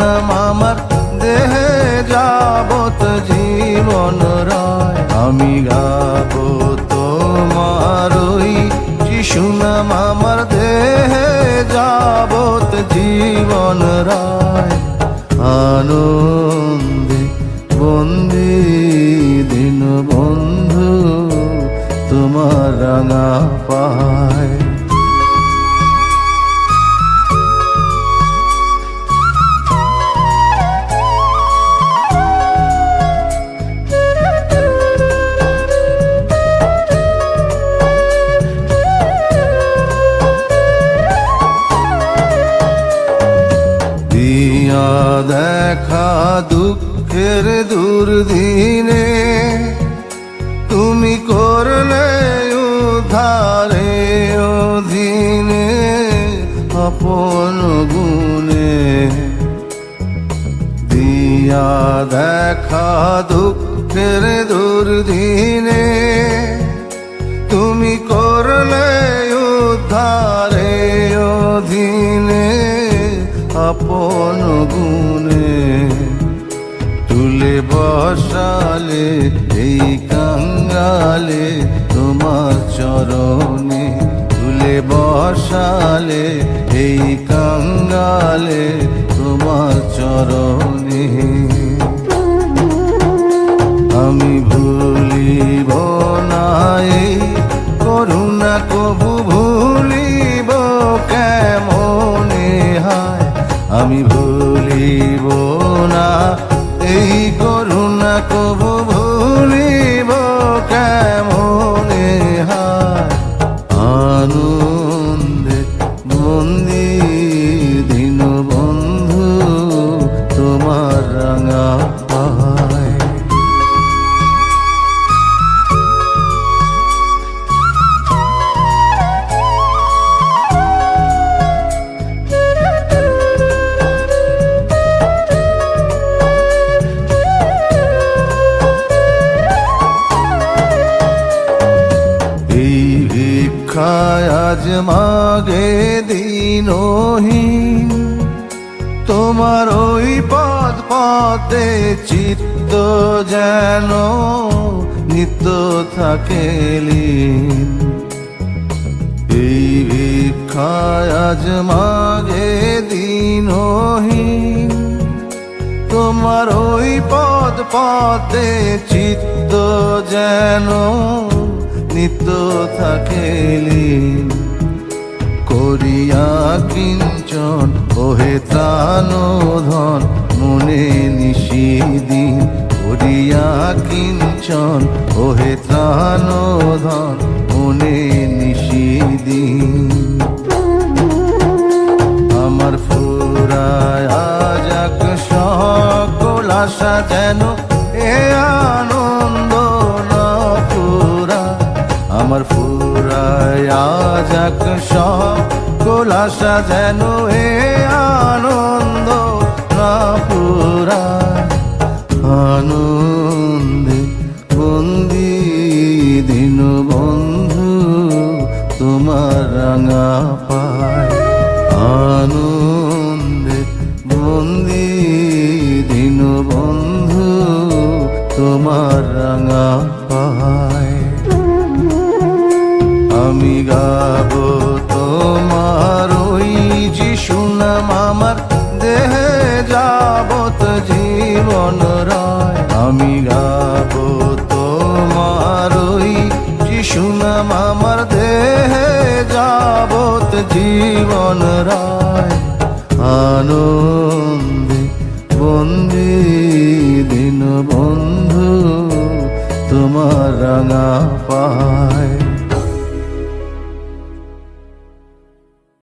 সুনাম আমার দেহে যাবত জীবন রায়। আমি গাবো তোমার ওই যিশু নাম আমার দেহে যাবত জীবন রায়। আনন্দে বন্দি দিন বন্ধু তোমার রাঙা পায়। দিয়া দেখা দুঃখের দুর্দিনে তুমি করলে উদ্ধারে অধীনে আপন গুণে। দিয়া দেখা দুঃখের দুর্দিনে তুমি করলে উদ্ধারে অধীনে আপন গুণে। তুলে বসালে এই কাঙ্গালে তোমার চরণে, তুলে বসালে এই কাঙ্গালে তোমার চরণে। আমি ভুলিব না এই করুণা কবু ভুলিব কেমনে হায়। আমি ভুলিব না এই করুণা কবু ভুলিব কেমনে হায়। আনন্দে বন্দি দিন বন্ধু তোমার রাঙা পায়। ভিক্ষায় আজ মাগে দিনহীন তোমার ওই পদ পথে চিত্ত যেন নিত্য থাকে লীন। এই ভিক্ষায় আজ মাগে দিনহীন তোমার ওই পদ পথে চিত্ত যেন নিত্য থাকে লীন। করিয়া কিঞ্চন ওহে ত্রাণ ধন মনে নিশিদিন। করিয়া কিঞ্চন ওহে ত্রাণ ধন মনে নিশিদিন। আমার ফুরায় যাক সকল আশা যেন এ আনন্দ না ফুরা। আমার ফুরায় যাক সকল আশা যেন এ আনন্দ না ফুরা। আনন্দে বন্দি দিন বন্ধু তোমার রাঙা পায়। আনন্দে বন্দি দিন বন্ধু তোমার রাঙা পায়। আমি গাবো তোমার ওই যিশু নাম আমার দেহে যাবত জীবন রায়। আমি গাবো তোমার ওই যিশু নাম আমার দেহে যাবত জীবন রায়। আনন্দে বন্দি দিন বন্ধু তোমার রাঙা পায়।